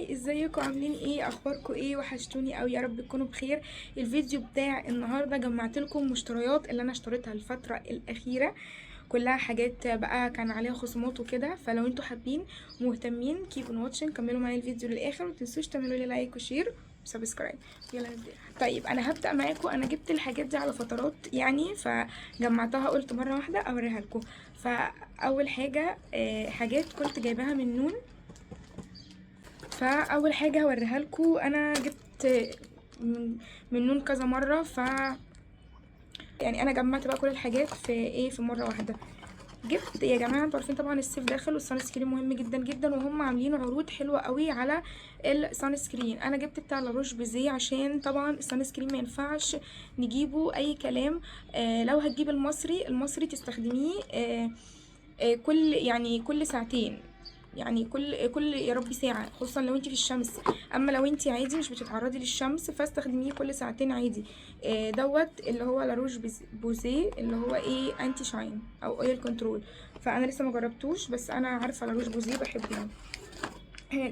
هاي، ازيكم عاملين ايه؟ اخباركم ايه؟ وحشتوني قوي، يا رب تكونوا بخير. الفيديو بتاع النهارده جمعت لكم مشتريات اللي انا اشتريتها الفتره الاخيره، كلها حاجات بقى كان عليها خصومات وكده. فلو انتوا حابين مهتمين keep on watching، كملوا معايا الفيديو للاخر، ومتنسوش تعملوا لي لايك وشير وسبسكرايب. يلا نبدا. طيب انا هبدا معاكم. انا جبت الحاجات دي على فترات يعني، فجمعتها قلت مره واحده اوريها لكم. فاول حاجه حاجات كنت جايباها من نون. فاول حاجه هوريها لكم، انا جبت من نون كذا مره. يعني انا جمعت بقى كل الحاجات في مره واحده. جبت يا جماعه، انتوا عارفين طبعا الصيف داخل والسان سكرين مهم جدا جدا، وهم عاملين عروض حلوه قوي على السان سكرين. انا جبت بتاع لاروش بيزي عشان طبعا السان سكرين ما ينفعش نجيبه اي كلام. لو هتجيب المصري تستخدميه كل ساعتين، يعني كل يا ربي ساعة، خصوصا لو انت في الشمس. اما لو انت عادي مش بتتعرضي للشمس فاستخدميه كل ساعتين عادي. دوت اللي هو لاروش بوزيه، اللي هو ايه، انتي شاين او اويل كنترول. فانا لسه ما جربتوش، بس انا عارفه لاروش بوزيه بحبه يعني.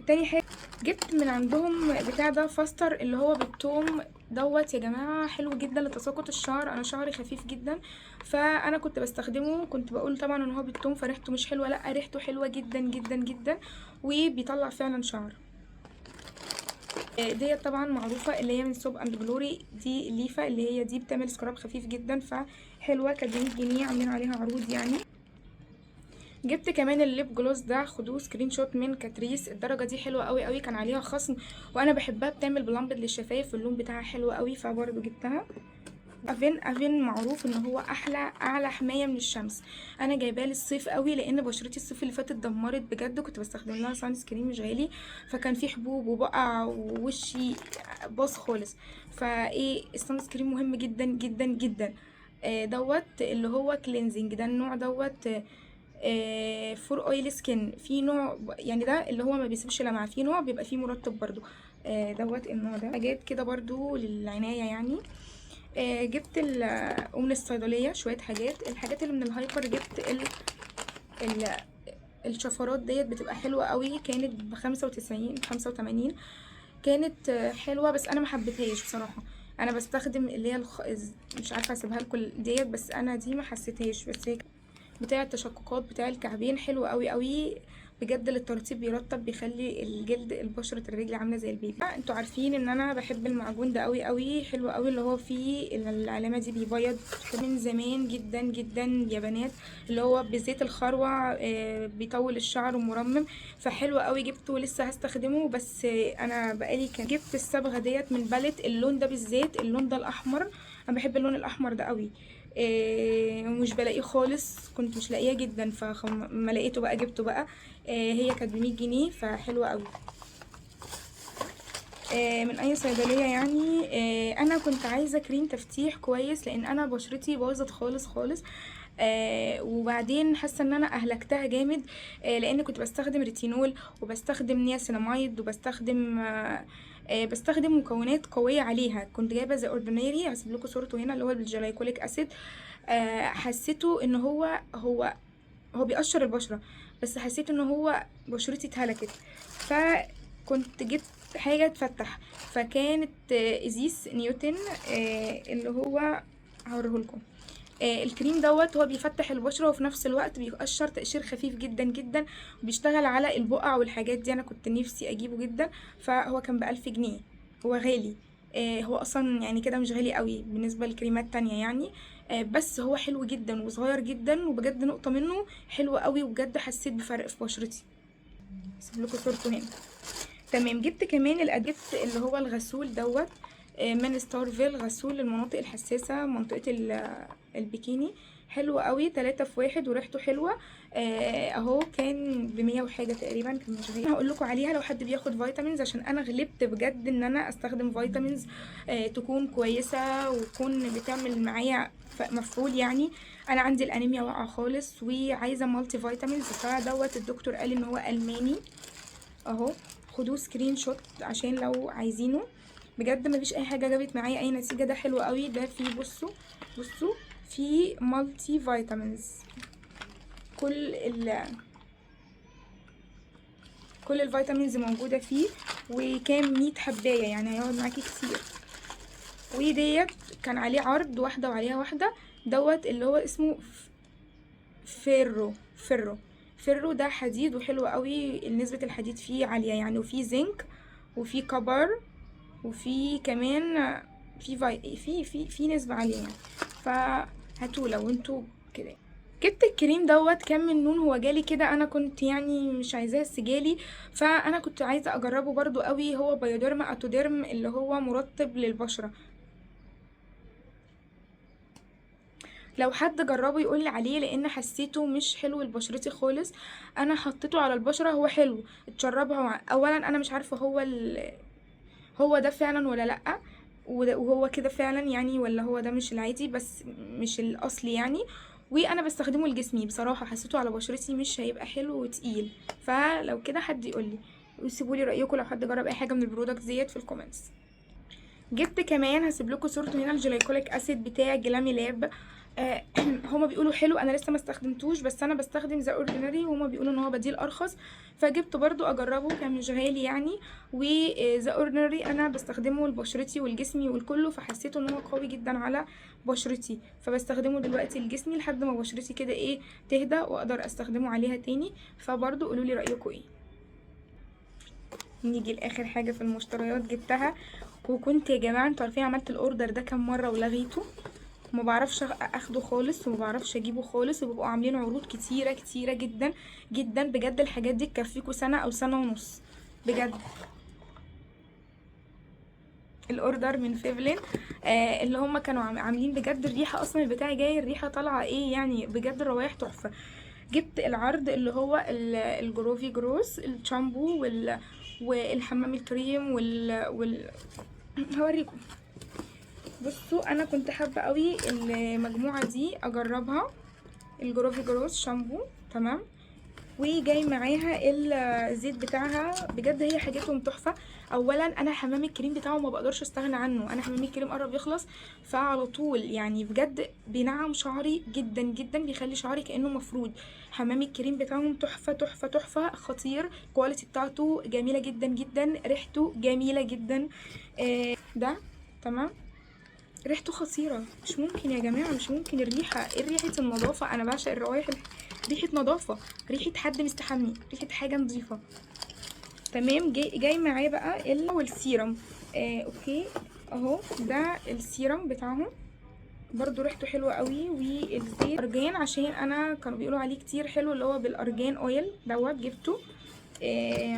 تاني حاجه جبت من عندهم بتاع ده فاستر، اللي هو بالثوم. دوت يا جماعه حلو جدا لتساقط الشعر، انا شعري خفيف جدا، فانا كنت بستخدمه. كنت بقول طبعا ان هو بالثوم فريحته مش حلوه، لا ريحته حلوه جدا جدا جدا، وبيطلع فعلا شعر. ديت طبعا معروفه، اللي هي من سوب اند جلوري، دي الليفه اللي هي دي بتعمل سكراب خفيف جدا، فحلوه. كانت ب 100 جنيه عاملين عليها عروض يعني. جبت كمان الليب جلوس ده، خدوه سكرين شوت من كاتريس، الدرجه دي حلوه قوي قوي، كان عليها خصم وانا بحبها، بتعمل بلمبد للشفايف واللون بتاعها حلو قوي، فبرضه جبتها. افين معروف ان هو اعلى حمايه من الشمس. انا جايباه للصيف قوي، لان بشرتي الصيف اللي فات اتدمرت بجد، كنت بستخدم لها سان سكرين مش غالي، فكان في حبوب وبقع ووشي باظ خالص. فايه، السان سكرين مهم جدا جدا جدا. دوت اللي هو كلينزنج، ده النوع دوت فور اويل سكين. في نوع يعني ده اللي هو ما بيسيبش لمعه، في نوع بيبقى فيه مرطب برضو. دوت النوع ده. حاجات كده برضو للعنايه يعني. جبت ومن الصيدليه شويه حاجات. الحاجات اللي من الهايبر جبت ال الشفرات ديت، بتبقى حلوه قوي، كانت ب95 85. كانت حلوه، بس انا ما حبيتهاش بصراحه. انا بستخدم اللي هي مش عارفه اسيبها لكم ديت، بس انا دي ما حسيتهاش. بس هي بتاع التشققات بتاع الكعبين حلو قوي قوي بجد، للترطيب بيرطب، بيخلي الجلد البشرة الرجل عامله زي البيبي. انتوا عارفين ان انا بحب المعجون ده قوي قوي، حلو قوي، اللي هو فيه العلامه دي بيبيض من زمان جدا جدا يا بنات، اللي هو بزيت الخروع، بيطول الشعر ومرمم، فحلو قوي. جبته ولسه هستخدمه، بس انا بقالي كان جبت الصبغه ديت من باليت، اللون ده بالذات، اللون ده الاحمر، انا بحب اللون الاحمر ده قوي. ومش بلاقيه خالص، كنت مش لاقيه جدا، فما لقيته بقى جبته بقى. هي كانت ب100 جنيه، فحلوه قوي. من اي صيدليه يعني. انا كنت عايزه كريم تفتيح كويس، لان انا بشرتي باظت خالص خالص. وبعدين حاسه ان انا اهلكتها جامد، لان كنت بستخدم ريتينول، وبستخدم نياسيناميد، وبستخدم بستخدم مكونات قويه عليها. كنت جايبه زي اوردينري، هسيب لكم صورته هنا، اللي هو الجلايكوليك اسيد. حسيته ان هو بيقشر البشره، بس حسيت ان هو بشرتي اتهلكت، فكنت جبت حاجه تفتح. فكانت ازيس نيوتن، اللي هو هوريهولكم. الكريم دوت هو بيفتح البشرة، وفي نفس الوقت بيقشر تقشير خفيف جدا جدا، وبيشتغل على البقع والحاجات دي. انا كنت نفسي اجيبه جدا، فهو كان ب1000 جنيه، هو غالي. هو اصلا يعني كده مش غالي قوي بالنسبة لكريمات تانية يعني. بس هو حلو جدا وصغير جدا، وبجد نقطة منه حلوة قوي، وبجد حسيت بفرق في بشرتي. هسيب لكم صورته هنا. تمام. جبت كمان جبت اللي هو الغسول دوت، من ستارفيل، غسول للمناطق الحساسة، منطقة البيكيني. حلو قوي، 3 في 1، وريحته حلوة. اهو كان ب100 وحاجة تقريبا، كان مش غالي. هقول لكم عليها لو حد بياخد فيتامينز، عشان انا غلبت بجد ان انا استخدم فيتامينز تكون كويسة، وتكون بتعمل معايا مفعول يعني. انا عندي الانيميا واقعة خالص، وعايزة مالتي فيتامينز، فدوت الدكتور قال ان هو الماني اهو. خدوه سكرين شوت عشان لو عايزينه. بجد مفيش اي حاجه جابت معايا اي نتيجه، ده حلو قوي. ده فيه بصوا فيه مالتي فيتامينز، كل كل الفيتامينز موجوده فيه، وكام 100 حبايه يعني هيقعد معاكي كتير. وديت كان عليه عرض واحده وعليها واحده، دوت اللي هو اسمه فيرو ده حديد وحلو قوي، نسبه الحديد فيه عاليه يعني، وفيه زنك وفيه كبر وفي كمان في نسبة عالية يعني. فهاتوه لو انتوا كده. جبت الكريم دوت كان من نون، هو جالي كده، انا كنت يعني مش عايزاه بس جالي، فانا كنت عايزة اجربه برضو قوي. هو بايوديرم اتوديرم اللي هو مرطب للبشرة. لو حد جربه يقولي عليه، لان حسيته مش حلو لبشرتي خالص. انا حطيته على البشرة، هو حلو اتشربها. اولا انا مش عارفة هو ده فعلا ولا لأ، وهو كده فعلا يعني، ولا هو ده مش العادي بس مش الاصلي يعني. وانا بستخدمه لجسمي بصراحه، حسيته على بشرتي مش هيبقى حلو وتقيل. فلو كده حد يقولي، وسيبولي رايكم لو حد جرب اي حاجه من البرودكت ديت في الكومنتس. جبت كمان، هسيب لكم صورته هنا، الجلايكوليك اسيد بتاع جلامي لاب. هما بيقولوا حلو، انا لسه ما استخدمتوش، بس انا بستخدم ذا اوردينري وهما بيقولوا ان هو بديل ارخص، فجبت برضو اجربه، كان مش غالي يعني. وذا اوردينري انا بستخدمه لبشرتي والجسمي والكله، فحسيته ان هو قوي جدا على بشرتي، فبستخدمه دلوقتي لجسمي لحد ما بشرتي كده ايه تهدى واقدر استخدمه عليها تاني. فبرضو قولوا لي رايكم ايه. نيجي لاخر حاجه في المشتريات جبتها، وكنت يا جماعه انتوا عارفين عملت الاوردر ده كام مره ولغيته، ما بعرفش اخده خالص وما بعرفش اجيبه خالص، وبيبقوا عاملين عروض كتيره كتيره جدا جدا بجد. الحاجات دي تكفيكوا سنه او سنه ونص بجد. الاوردر من فيفلين، اللي هم كانوا عاملين بجد الريحه، اصلا البتاع جاي الريحه طالعه ايه يعني، بجد الروايح تحفه. جبت العرض اللي هو الجروفي جروس الشامبو والحمام الكريم هوريكم. بصوا انا كنت حابه قوي المجموعه دي اجربها، الجروفي جروس شامبو تمام، وجاي معاها الزيت بتاعها، بجد هي حاجاتهم تحفه. اولا انا حمام الكريم بتاعه ما بقدرش استغنى عنه، انا حمام الكريم قرب يخلص فعلى طول يعني، بجد بينعم شعري جدا جدا، بيخلي شعري كانه مفرود. حمام الكريم بتاعهم تحفه تحفه تحفه، خطير. الكواليتي بتاعته جميله جدا جدا، ريحته جميله جدا. ده تمام، ريحته خطيره، مش ممكن يا جماعه، مش ممكن. الريحه ايه، ريحه النظافه، انا بعشق الروايح، ريحه نظافه، ريحه حد مستحمي، ريحه حاجه نظيفه تمام. جاي معاه بقى والسيرم. اوكي اهو، ده السيرم بتاعهم برضو ريحته حلوه قوي. والزيت ارجان، عشان انا كانوا بيقولوا عليه كتير حلو، اللي هو بالارجان اويل دوت جبته.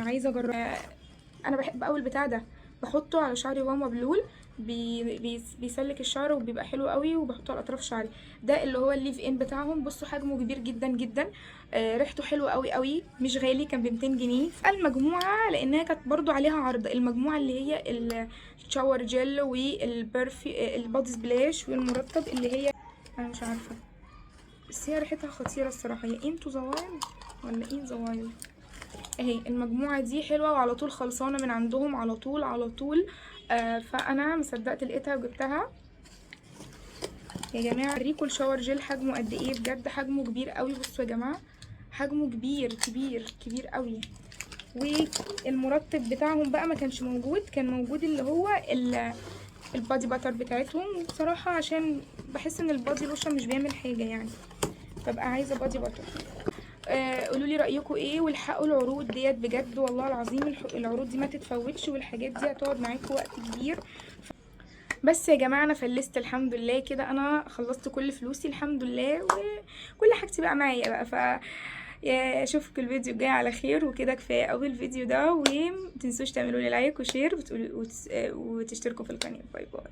عايزه اجرب. انا بحب قوي البتاع ده، بحطه على شعري وهو مبلول، بيسلك الشعر وبيبقى حلو قوي، وبحطه على اطراف شعري. ده اللي هو الليف ان بتاعهم، بصوا حجمه كبير جدا جدا. ريحته حلوه قوي قوي، مش غالي، كان ب 200 جنيه. المجموعه لانها كانت برضو عليها عرض، المجموعه اللي هي الشاور جل والبرفي البادي سبلاش والمرطب، اللي هي انا مش عارفه، بس هي ريحتها خطيره الصراحه. هي انتو زوايل ولا ايه زوايل؟ اهي المجموعه دي حلوه وعلى طول خلصانه من عندهم على طول على طول. فانا مصدقت لقيتها وجبتها. يا جماعه اوريكم الشاور جيل حجمه قد ايه، بجد حجمه كبير قوي. بصوا يا جماعه حجمه كبير كبير كبير قوي. والمرطب بتاعهم بقى ما كانش موجود، كان موجود اللي هو البادي باتر بتاعتهم، وبصراحه عشان بحس ان البادي لوشن مش بيعمل حاجه يعني، ببقى عايزه بادي باتر. قولوا لي رايكم ايه، والحقوا العروض ديت بجد والله العظيم، العروض دي ما تتفوتش، والحاجات دي هتقعد معاكم وقت كبير. بس يا جماعه انا فلست الحمد لله، كده انا خلصت كل فلوسي الحمد لله، وكل حاجتي بقى معايا بقى. ف اشوفكم الفيديو الجاي على خير، وكده كفايه قوي الفيديو ده، ومتنسوش تعملوا لي لايك وشير وتشتركوا في القناه. باي باي.